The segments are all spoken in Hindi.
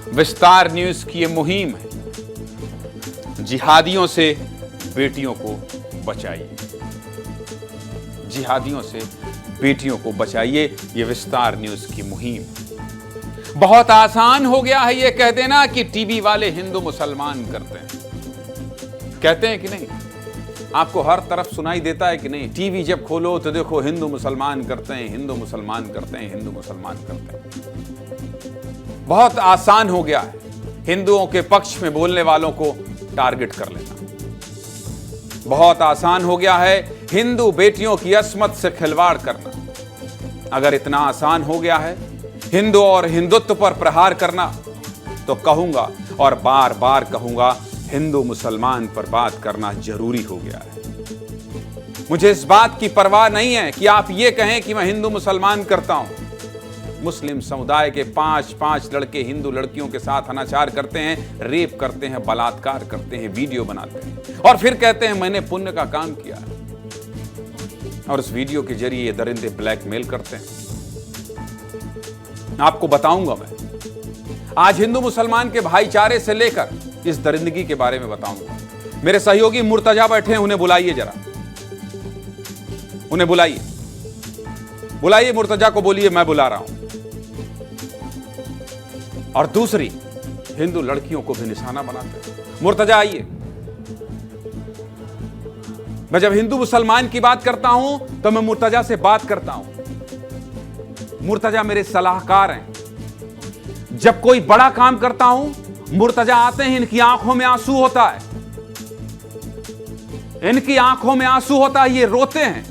विस्तार न्यूज की ये मुहिम है, जिहादियों से बेटियों को बचाइए, जिहादियों से बेटियों को बचाइए। ये विस्तार न्यूज की मुहिम। बहुत आसान हो गया है ये कह देना कि टीवी वाले हिंदू मुसलमान करते हैं। कहते हैं कि नहीं? आपको हर तरफ सुनाई देता है कि नहीं? टीवी जब खोलो तो देखो हिंदू मुसलमान करते हैं, हिंदू मुसलमान करते हैं, हिंदू मुसलमान करते हैं। बहुत आसान हो गया है हिंदुओं के पक्ष में बोलने वालों को टारगेट कर लेना। बहुत आसान हो गया है हिंदू बेटियों की अस्मत से खिलवाड़ करना। अगर इतना आसान हो गया है हिंदू और हिंदुत्व पर प्रहार करना, तो कहूंगा और बार बार कहूंगा, हिंदू मुसलमान पर बात करना जरूरी हो गया है। मुझे इस बात की परवाह नहीं है कि आप ये कहें कि मैं हिंदू मुसलमान करता हूं। मुस्लिम समुदाय के 5 लड़के हिंदू लड़कियों के साथ अनाचार करते हैं, रेप करते हैं, बलात्कार करते हैं, वीडियो बनाते हैं और फिर कहते हैं मैंने पुण्य का काम किया है। और उस वीडियो के जरिए ये दरिंदे ब्लैकमेल करते हैं। आपको बताऊंगा मैं आज हिंदू मुसलमान के भाईचारे से लेकर इस दरिंदगी के बारे में बताऊंगा। मेरे सहयोगी मुर्तजा बैठे हैं, उन्हें बुलाइए, जरा उन्हें बुलाइए, बुलाइए मुर्तजा को, बोलिए मैं बुला रहा हूं। और दूसरी, हिंदू लड़कियों को भी निशाना बनाते हैं। मुर्तजा आइए। मैं जब हिंदू मुसलमान की बात करता हूं तो मैं मुर्तजा से बात करता हूं। मुर्तजा मेरे सलाहकार हैं। जब कोई बड़ा काम करता हूं मुर्तजा आते हैं, इनकी आंखों में आंसू होता है, इनकी आंखों में आंसू होता है, ये रोते हैं,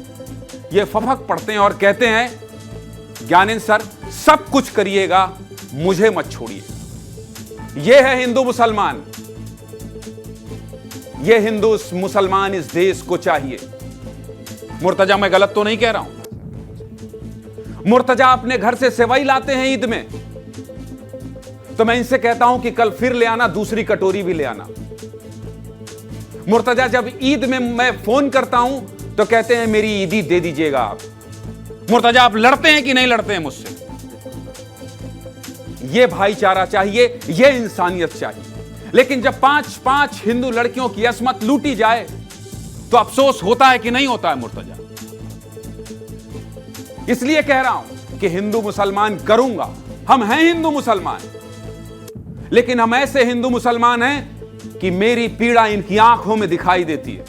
ये फफक पड़ते हैं और कहते हैं ज्ञानेंद्र सर सब कुछ करिएगा, मुझे मत छोड़िए। यह है हिंदू मुसलमान, यह हिंदू मुसलमान इस देश को चाहिए। मुर्तजा मैं गलत तो नहीं कह रहा हूं। मुर्तजा अपने घर से सेवई लाते हैं ईद में, तो मैं इनसे कहता हूं कि कल फिर ले आना, दूसरी कटोरी भी ले आना। मुर्तजा जब ईद में मैं फोन करता हूं तो कहते हैं मेरी ईदी दे दीजिएगा आप। मुर्तजा आप लड़ते हैं कि नहीं लड़ते हैं मुझसे? यह भाईचारा चाहिए, यह इंसानियत चाहिए। लेकिन जब 5 हिंदू लड़कियों की अस्मत लूटी जाए तो अफसोस होता है कि नहीं होता है मुर्तजा? इसलिए कह रहा हूं कि हिंदू मुसलमान करूंगा। हम हैं हिंदू मुसलमान, लेकिन हम ऐसे हिंदू मुसलमान हैं कि मेरी पीड़ा इनकी आंखों में दिखाई देती है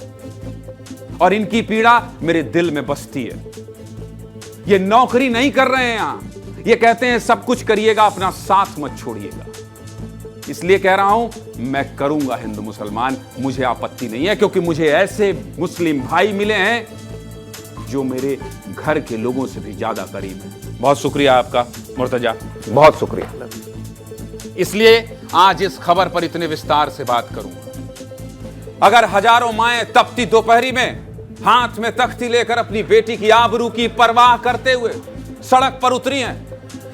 और इनकी पीड़ा मेरे दिल में बसती है। ये नौकरी नहीं कर रहे हैं यहां, ये कहते हैं सब कुछ करिएगा, अपना साथ मत छोड़िएगा। इसलिए कह रहा हूं मैं करूंगा हिंदू मुसलमान, मुझे आपत्ति नहीं है, क्योंकि मुझे ऐसे मुस्लिम भाई मिले हैं जो मेरे घर के लोगों से भी ज्यादा करीब हैं। बहुत शुक्रिया आपका मुर्तजा, बहुत शुक्रिया। इसलिए आज इस खबर पर इतने विस्तार से बात करूंगा। अगर हजारों माएं तपती दोपहरी में हाथ में तख्ती लेकर अपनी बेटी की आबरू की परवाह करते हुए सड़क पर उतरी हैं,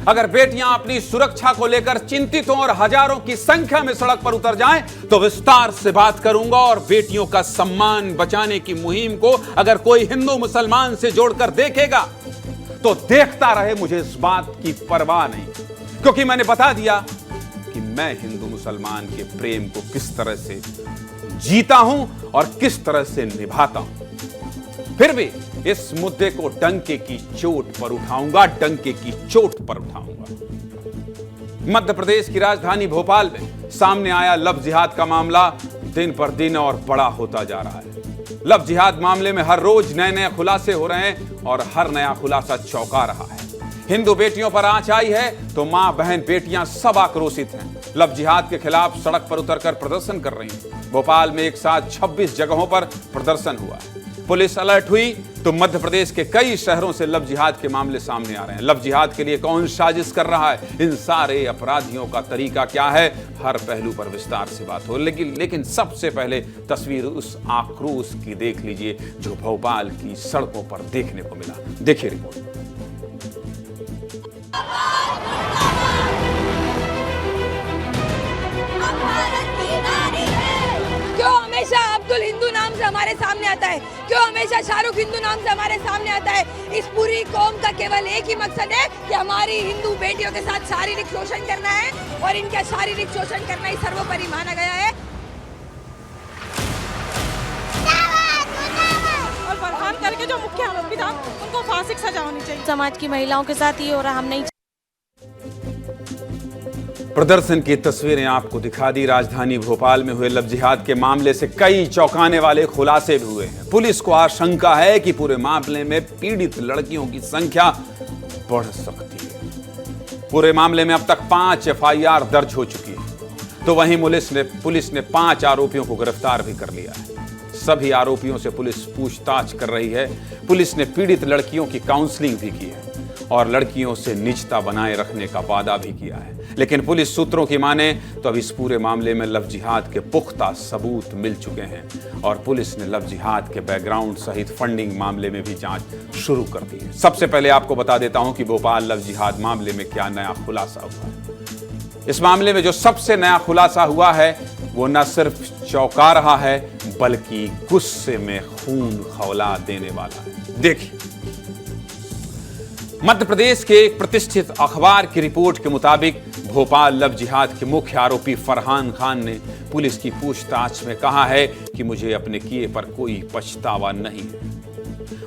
अगर बेटियां अपनी सुरक्षा को लेकर चिंतित हों और हजारों की संख्या में सड़क पर उतर जाएं, तो विस्तार से बात करूंगा। और बेटियों का सम्मान बचाने की मुहिम को अगर कोई हिंदू मुसलमान से जोड़कर देखेगा तो देखता रहे, मुझे इस बात की परवाह नहीं, क्योंकि मैंने बता दिया कि मैं हिंदू मुसलमान के प्रेम को किस तरह से जीता हूं और किस तरह से निभाता हूं। फिर भी इस मुद्दे को डंके की चोट पर उठाऊंगा, डंके की चोट पर उठाऊंगा। मध्य प्रदेश की राजधानी भोपाल में सामने आया लव जिहाद का मामला दिन पर दिन और बड़ा होता जा रहा है। लव जिहाद मामले में हर रोज नए नए खुलासे हो रहे हैं और हर नया खुलासा चौंका रहा है। हिंदू बेटियों पर आंच आई है तो मां बहन बेटियां सब आक्रोशित हैं। लव जिहाद के खिलाफ सड़क पर उतरकर प्रदर्शन कर रही हैं। भोपाल में एक साथ 26 जगहों पर प्रदर्शन हुआ। पुलिस अलर्ट हुई तो मध्य प्रदेश के कई शहरों से लव जिहाद के मामले सामने आ रहे हैं। लव जिहाद के लिए कौन साजिश कर रहा है, इन सारे अपराधियों का तरीका क्या है, हर पहलू पर विस्तार से बात हो। लेकिन सबसे पहले तस्वीर उस आक्रोश की देख लीजिए जो भोपाल की सड़कों पर देखने को मिला। देखिए रिपोर्ट। जो हमेशा अब्दुल हिंदू नाम से हमारे सामने आता है, क्यों हमेशा शाहरुख हिंदू नाम से हमारे सामने आता है। इस पूरी कौम का केवल एक ही मकसद है कि हमारी हिंदू बेटियों के साथ शारीरिक शोषण करना है और इनका शारीरिक शोषण करना ही सर्वोपरि माना गया है। और फरहान करके जो मुख्य आरोपी था उनको फांसी की सजा होनी चाहिए। समाज की महिलाओं के साथ ये हो रहा, हम नहीं। प्रदर्शन की तस्वीरें आपको दिखा दी। राजधानी भोपाल में हुए लव जिहाद के मामले से कई चौंकाने वाले खुलासे भी हुए हैं। पुलिस को आशंका है कि पूरे मामले में पीड़ित लड़कियों की संख्या बढ़ सकती है। पूरे मामले में अब तक 5 एफआईआर दर्ज हो चुकी है, तो वहीं पुलिस ने 5 आरोपियों को गिरफ्तार भी कर लिया है। सभी आरोपियों से पुलिस पूछताछ कर रही है। पुलिस ने पीड़ित लड़कियों की काउंसलिंग भी की है और लड़कियों से निजता बनाए रखने का वादा भी किया है। लेकिन पुलिस सूत्रों की माने तो अब इस पूरे मामले में लव जिहाद के पुख्ता सबूत मिल चुके हैं और पुलिस ने लव जिहाद के बैकग्राउंड सहित फंडिंग मामले में भी जांच शुरू कर दी है। सबसे पहले आपको बता देता हूं कि भोपाल लव जिहाद मामले में क्या नया खुलासा हुआ है। इस मामले में जो सबसे नया खुलासा हुआ है वो न सिर्फ चौंका रहा है बल्कि गुस्से में खून खौला देने वाला है। देखिए, मध्य प्रदेश के एक प्रतिष्ठित अखबार की रिपोर्ट के मुताबिक भोपाल लव जिहाद के मुख्य आरोपी फरहान खान ने पुलिस की पूछताछ में कहा है कि मुझे अपने किए पर कोई पछतावा नहीं है,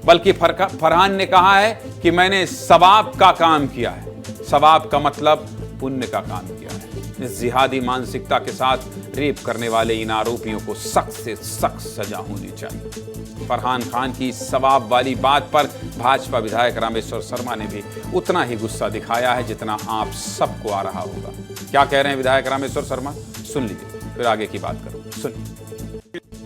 बल्कि फरहान ने कहा है कि मैंने सवाब का काम किया है। सवाब का मतलब पुण्य का काम किया है। इस जिहादी मानसिकता के साथ रेप करने वाले इन आरोपियों को सख्त से सख्त सजा होनी चाहिए। फरहान खान की सवाब वाली बात पर भाजपा विधायक रामेश्वर शर्मा ने भी उतना ही गुस्सा दिखाया है जितना आप सबको आ रहा होगा। क्या कह रहे हैं विधायक रामेश्वर शर्मा, सुन लीजिए, फिर आगे की बात करूं। सुनिए।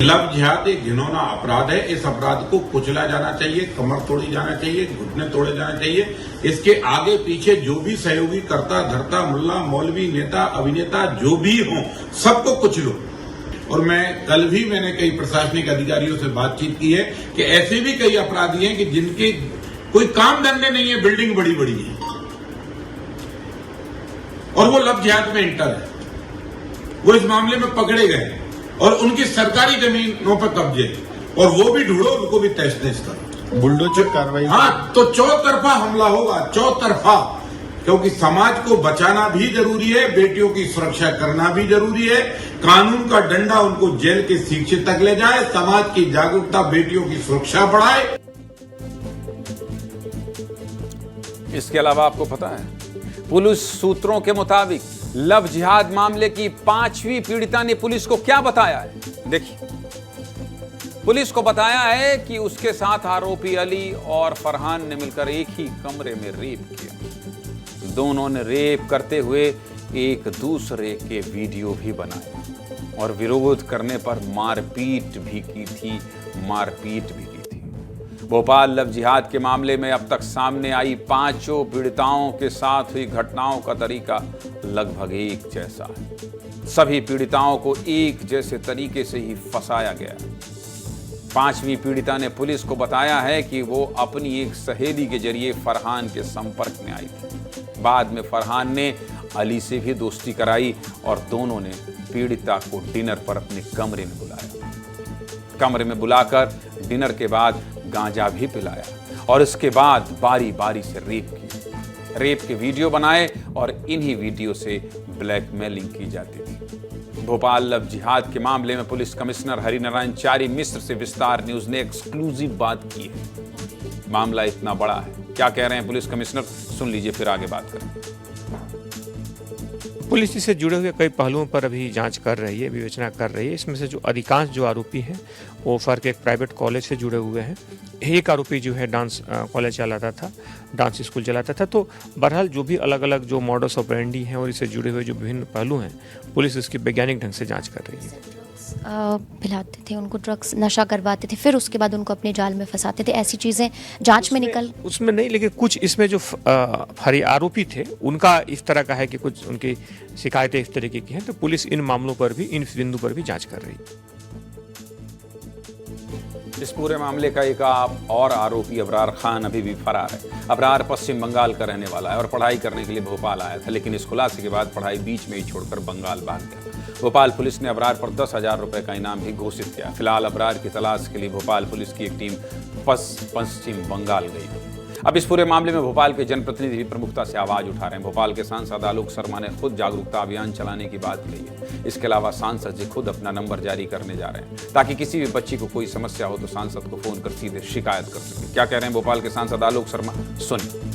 लव जिहाद एक घिनौना अपराध है। इस अपराध को कुचला जाना चाहिए, कमर तोड़ी जाना चाहिए, घुटने तोड़े जाना चाहिए। इसके आगे पीछे जो भी सहयोगी करता धरता, मुल्ला, मौलवी, नेता, अभिनेता जो भी हो, सबको कुचलो। और मैंने कई प्रशासनिक अधिकारियों से बातचीत की है कि ऐसे भी कई अपराधी हैं कि जिनके कोई काम धंधे नहीं है, बिल्डिंग बड़ी बड़ी है और वो लव जिहाद में इंटर है। वो इस मामले में पकड़े गए और उनकी सरकारी जमीनों पर कब्जे, और वो भी ढूंढो, उनको भी तहस नहस करो, बुलडोजर कार्रवाई। हाँ, तो चौतरफा हमला होगा, चौतरफा, क्योंकि समाज को बचाना भी जरूरी है, बेटियों की सुरक्षा करना भी जरूरी है। कानून का डंडा उनको जेल के शीशे तक ले जाए, समाज की जागरूकता बेटियों की सुरक्षा बढ़ाए। इसके अलावा आपको पता है, पुलिस सूत्रों के मुताबिक लव जिहाद मामले की 5वीं पीड़िता ने पुलिस को क्या बताया है। देखिए, पुलिस को बताया है कि उसके साथ आरोपी अली और फरहान ने मिलकर एक ही कमरे में रेप किया। दोनों ने रेप करते हुए एक दूसरे के वीडियो भी बनाए और विरोध करने पर मारपीट भी की थी। भोपाल लव जिहाद के मामले में अब तक सामने आई 5 पीड़िताओं के साथ हुई घटनाओं का तरीका लगभग एक जैसा है। सभी पीड़िताओं को एक जैसे तरीके से ही फंसाया गया। 5वीं पीड़िता ने पुलिस को बताया है कि वो अपनी एक सहेली के जरिए फरहान के संपर्क में आई थी। बाद में फरहान ने अली से भी दोस्ती कराई और दोनों ने पीड़िता को डिनर पर अपने कमरे में बुलाया। कमरे में बुलाकर डिनर के बाद गांजा भी पिलाया और इसके बाद बारी बारी से रेप किया। रेप के वीडियो बनाए और इन्हीं वीडियो से ब्लैकमेलिंग की जाती थी। भोपाल लव जिहाद के मामले में पुलिस कमिश्नर हरिनारायण चारी मिश्र से विस्तार न्यूज ने एक्सक्लूसिव बात की है। मामला इतना बड़ा है, क्या कह रहे हैं पुलिस कमिश्नर, सुन लीजिए, फिर आगे बात करें। पुलिस इससे जुड़े हुए कई पहलुओं पर अभी जांच कर रही है, विवेचना कर रही है। इसमें से जो अधिकांश जो आरोपी हैं वो फर्क एक प्राइवेट कॉलेज से जुड़े हुए हैं। एक आरोपी जो है डांस कॉलेज चलाता था, डांस स्कूल चलाता था। तो बहरहाल जो भी अलग अलग जो मॉडस ऑपरेंडी हैं और इससे जुड़े हुए जो विभिन्न पहलू हैं, पुलिस इसकी वैज्ञानिक ढंग से जाँच कर रही है। पिलाते थे उनको, ड्रग्स नशा करवाते थे, फिर उसके बाद उनको अपने जाल में फंसाते थे, ऐसी चीज़ें जांच में निकल उसमें नहीं, लेकिन कुछ इसमें जो हरी आरोपी थे उनका इस तरह का है कि कुछ उनकी शिकायतें इस तरीके की हैं। तो पुलिस इन मामलों पर भी, इन बिंदु पर भी जांच कर रही है। इस पूरे मामले का एक और आरोपी अबरार खान अभी भी फरार है। अबरार पश्चिम बंगाल का रहने वाला है और पढ़ाई करने के लिए भोपाल आया था, लेकिन इस खुलासे के बाद पढ़ाई बीच में ही छोड़कर बंगाल भाग गया। भोपाल पुलिस ने अबरार पर 10,000 रुपए का इनाम भी घोषित किया। फिलहाल अबरार की तलाश के लिए भोपाल पुलिस की एक टीम पश्चिम बंगाल गई। अब इस पूरे मामले में भोपाल के जनप्रतिनिधि भी प्रमुखता से आवाज उठा रहे हैं। भोपाल के सांसद आलोक शर्मा ने खुद जागरूकता अभियान चलाने की बात कही है। इसके अलावा सांसद जी खुद अपना नंबर जारी करने जा रहे हैं ताकि किसी भी बच्ची को कोई समस्या हो तो सांसद को फोन कर सीधे शिकायत कर सके। क्या कह रहे हैं भोपाल के सांसद आलोक शर्मा, सुनिए।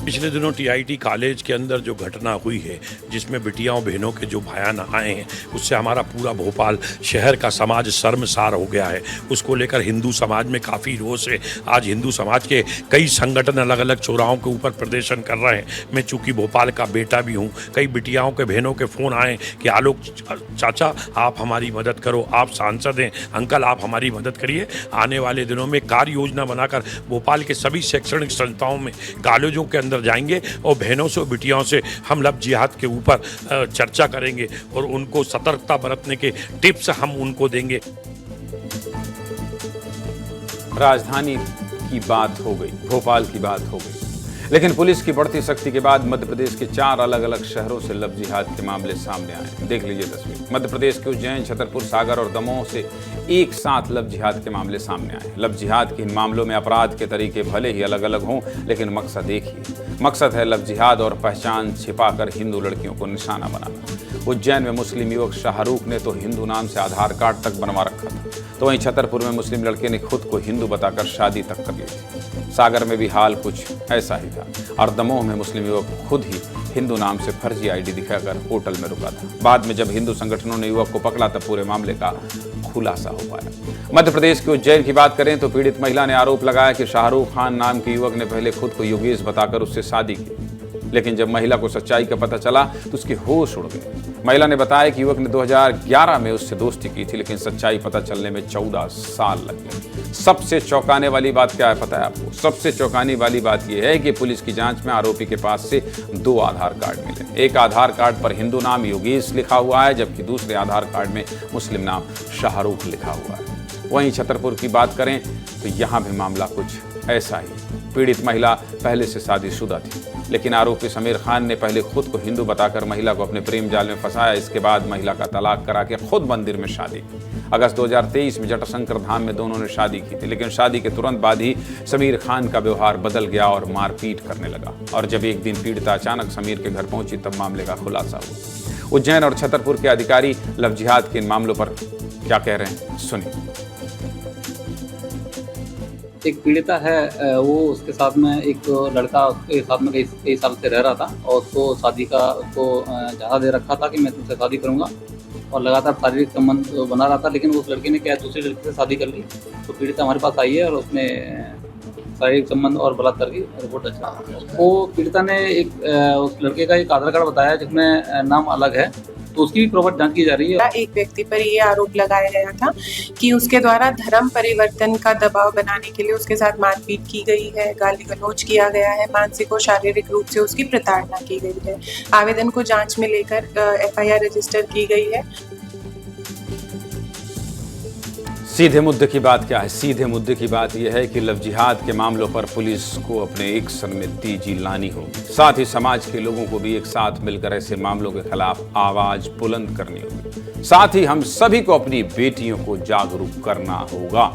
पिछले दिनों टीआईटी कॉलेज के अंदर जो घटना हुई है, जिसमें बिटियाओं बहनों के जो बयान आए हैं, उससे हमारा पूरा भोपाल शहर का समाज शर्मसार हो गया है। उसको लेकर हिंदू समाज में काफ़ी रोष है। आज हिंदू समाज के कई संगठन अलग अलग चौराहों के ऊपर प्रदर्शन कर रहे हैं। मैं चूँकि भोपाल का बेटा भी हूँ, कई बिटियाओं के बहनों के फ़ोन आए कि आलोक चाचा आप हमारी मदद करो, आप सांसद हैं, अंकल आप हमारी मदद करिए। आने वाले दिनों में कार्य योजना बनाकर भोपाल के सभी शैक्षणिक संस्थाओं में, कॉलेजों के अंदर जाएंगे और बहनों से और बिटियाओं से हम लव जिहाद के ऊपर चर्चा करेंगे और उनको सतर्कता बरतने के टिप्स हम उनको देंगे। राजधानी की बात हो गई, भोपाल की बात हो गई, लेकिन पुलिस की बढ़ती सख्ती के बाद मध्य प्रदेश के 4 अलग अलग शहरों से लव जिहाद के मामले सामने आए। देख लीजिए तस्वीर। मध्य प्रदेश के उज्जैन, छतरपुर, सागर और दमोह से एक साथ लव जिहाद के मामले सामने आए। लव जिहाद के इन मामलों में अपराध के तरीके भले ही अलग अलग हों, लेकिन मकसद एक ही है। मकसद है लव जिहाद और पहचान छिपाकर हिंदू लड़कियों को निशाना बनाना। उज्जैन में मुस्लिम युवक शाहरुख ने तो हिंदू नाम से आधार कार्ड तक बनवा रखा था, तो वहीं छतरपुर में मुस्लिम लड़के ने खुद को हिंदू बताकर शादी तक कर ली थी। सागर में भी हाल कुछ ऐसा ही था और दमोह में मुस्लिम युवक खुद ही हिंदू नाम से फर्जी आईडी दिखाकर होटल में रुका था। बाद में जब हिंदू संगठनों ने युवक को पकड़ा तब पूरे मामले का खुलासा हो पाया। मध्य प्रदेश के उज्जैन की बात करें तो पीड़ित महिला ने आरोप लगाया कि शाहरुख खान नाम के युवक ने पहले खुद को योगेश बताकर उससे शादी की, लेकिन जब महिला को सच्चाई का पता चला तो उसके होश उड़ गए। महिला ने बताया कि युवक ने 2011 में उससे दोस्ती की थी, लेकिन सच्चाई पता चलने में 14 साल लग गए। सबसे चौंकाने वाली बात क्या है पता है आपको? सबसे चौंकाने वाली बात यह है कि पुलिस की जांच में आरोपी के पास से 2 आधार कार्ड मिले। एक आधार कार्ड पर हिंदू नाम योगेश लिखा हुआ है, जबकि दूसरे आधार कार्ड में मुस्लिम नाम शाहरुख लिखा हुआ है। वहीं छतरपुर की बात करें तो यहाँ भी मामला कुछ ऐसा ही। पीड़ित महिला पहले से शादीशुदा थी, लेकिन आरोपी समीर खान ने पहले खुद को हिंदू बताकर महिला को अपने प्रेम जाल में फंसाया। इसके बाद महिला का तलाक करा के खुद मंदिर में शादी की। अगस्त 2023 में जटाशंकर धाम में दोनों ने शादी की थी, लेकिन शादी के तुरंत बाद ही समीर खान का व्यवहार बदल गया और मारपीट करने लगा। और जब एक दिन पीड़िता अचानक समीर के घर पहुंची तब मामले का खुलासा हुआ। उज्जैन और छतरपुर के अधिकारी लव जिहाद के इन मामलों पर क्या कह रहे हैं, सुनिए। एक पीड़िता है, वो उसके साथ में एक लड़का उसके साथ में कई साल से रह रहा था और उसको शादी का उसको जहाँ दे रखा था कि मैं तुमसे शादी करूंगा और लगातार शारीरिक संबंध बना रहा था, लेकिन उस लड़के ने क्या दूसरी लड़की से शादी कर ली। तो पीड़िता हमारे पास आई है और उसने शारीरिक संबंध और बलात्कार की रिपोर्ट अच्छा। वो पीड़िता ने उस लड़के का एक आधार कार्ड बताया जिसमें नाम अलग है, तो उसकी भी प्रॉपर जांच की जा रही है। एक व्यक्ति पर ये आरोप लगाया गया था कि उसके द्वारा धर्म परिवर्तन का दबाव बनाने के लिए उसके साथ मारपीट की गई है, गाली गलौज किया गया है, मानसिक और शारीरिक रूप से उसकी प्रताड़ना की गई है। आवेदन को जांच में लेकर FIR रजिस्टर की गई है। सीधे मुद्दे की बात क्या है? सीधे मुद्दे की बात यह है कि लव जिहाद के मामलों पर पुलिस को अपने एक्शन में तेजी लानी होगी। साथ ही समाज के लोगों को भी एक साथ मिलकर ऐसे मामलों के खिलाफ आवाज बुलंद करनी होगी। साथ ही हम सभी को अपनी बेटियों को जागरूक करना होगा।